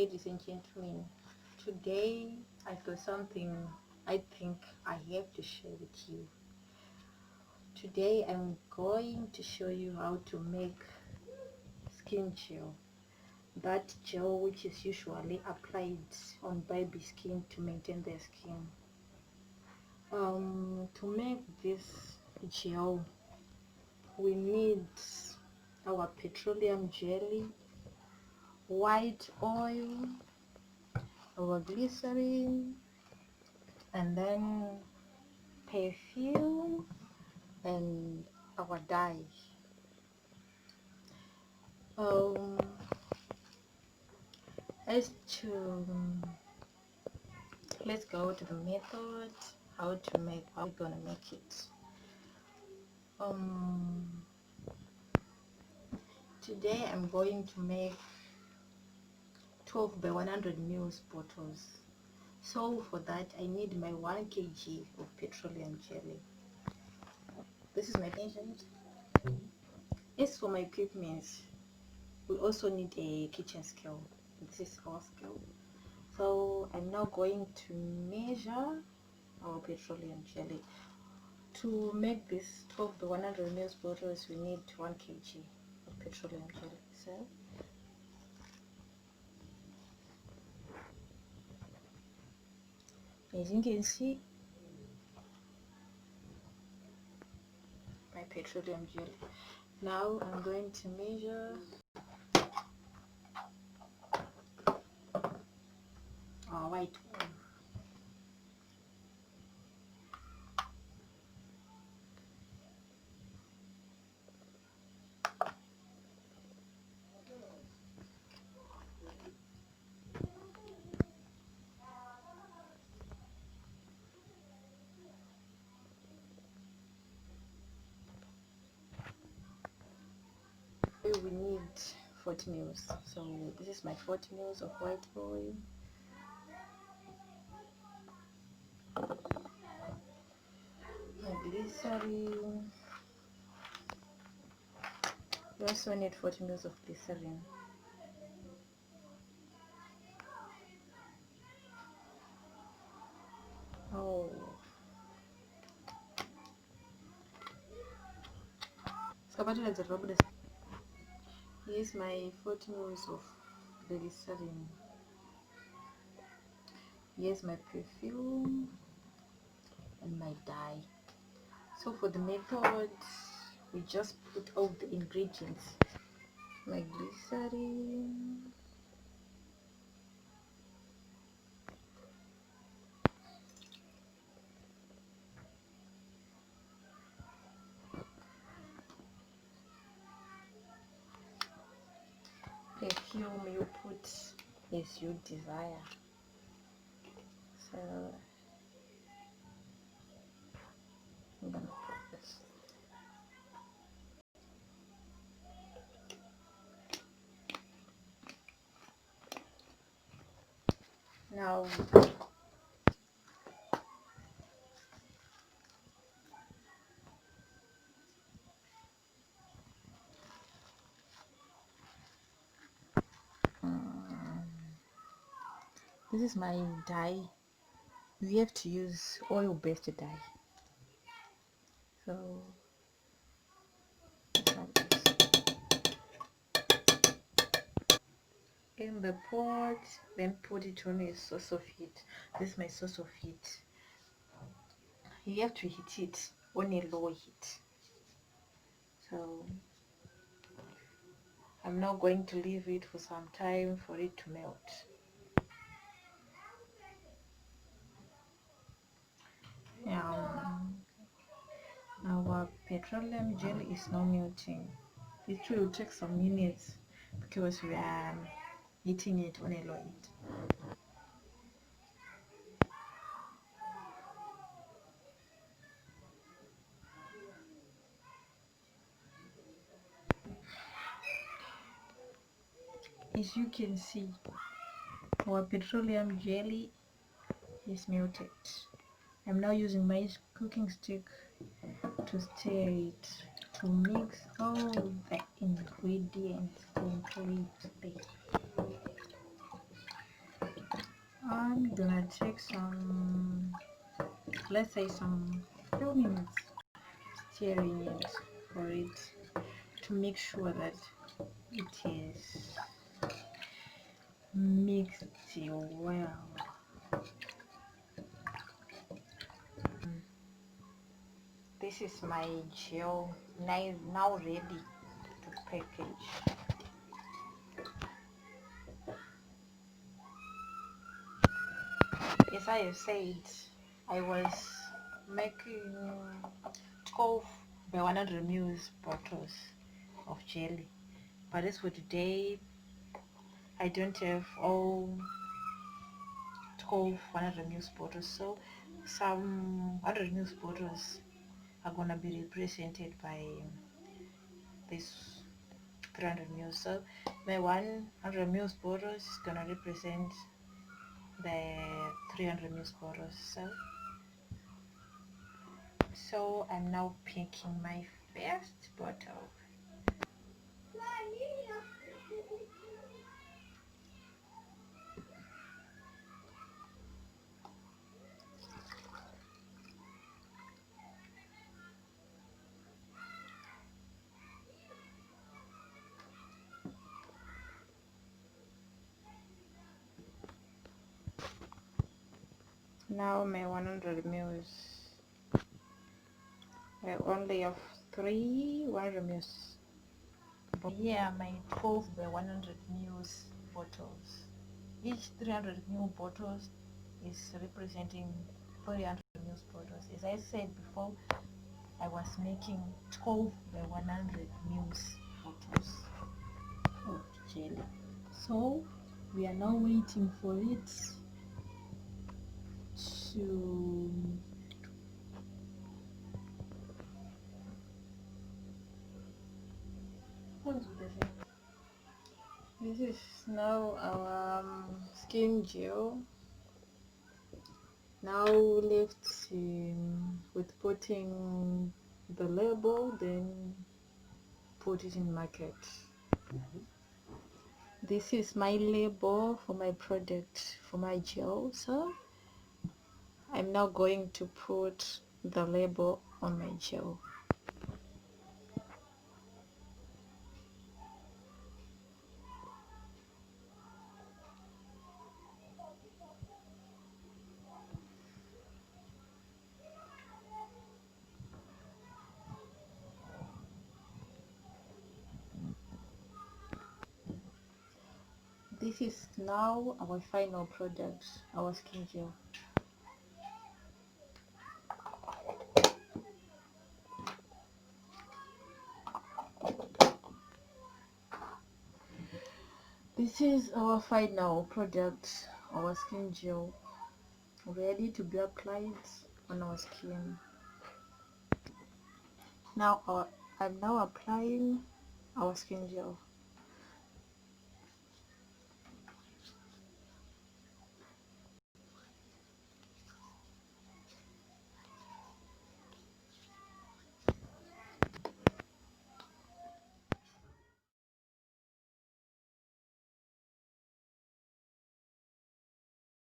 Ladies and gentlemen, today I've got something I think I have to share with you. Today I'm going to show you how to make skin gel. That gel which is usually applied on baby skin to maintain their skin. To make this gel, we need our petroleum jelly, white oil, our glycerin, and then perfume and our dye. Um, as to let's go to the method how we're gonna make it. Um, Today I'm going to make 12 by 100 ml bottles. So for that I need my 1 kg of petroleum jelly. This is my patient. As for my equipment, we also need a kitchen scale. This is our scale. So I'm now going to measure our petroleum jelly. To make this 12 by 100 ml bottles, we need 1 kg of petroleum jelly. So as you can see, my petroleum jelly. Now I'm going to measure our white oil. We need 40 mils. So this is my 40 mils of white oil. My glycerin. We also need 40 mils of glycerin. Oh. Here's my 40 mils of glycerin. Here's my perfume and my dye. So for the method, we just put all the ingredients. My glycerin, perfume you put as you desire. So I'm gonna put this. Now this is my dye. We have to use oil-based dye. So like this. In the pot, then put it on a source of heat. This is my source of heat. You have to heat it on a low heat. So I'm now going to leave it for some time for it to melt. Our petroleum jelly is now melting. It will take some minutes because we are heating it on a low heat. As you can see, our petroleum jelly is melted. I'm now using my cooking stick to stir it, to mix all the ingredients completely. I'm gonna take some, let's say some few minutes stirring it for it to make sure that it is mixed well. This is my gel now ready to package. As I have said, I was making 12 by 100 ml bottles of jelly, but as for today I don't have all 12 100 ml bottles, so some 100 ml bottles are gonna be represented by this 300 ml. So my 100 ml bottles is gonna represent the 300 ml bottles. So I'm now picking my first bottle. Now my 100 ml. I only have 3 100 ml. Here are my 12 by 100 ml bottles. Each 300 ml bottles is representing 300 ml bottles. As I said before, I was making 12 by 100 ml bottles of jelly. So we are now waiting for it to this is now our skin gel. Now left with putting the label, then put it in market. This is my label for my product, for my gel. So I'm now going to put the label on my gel. This is now our final product, our skin gel. This is our final product, our skin gel, ready to be applied on our skin. Now I'm now applying our skin gel.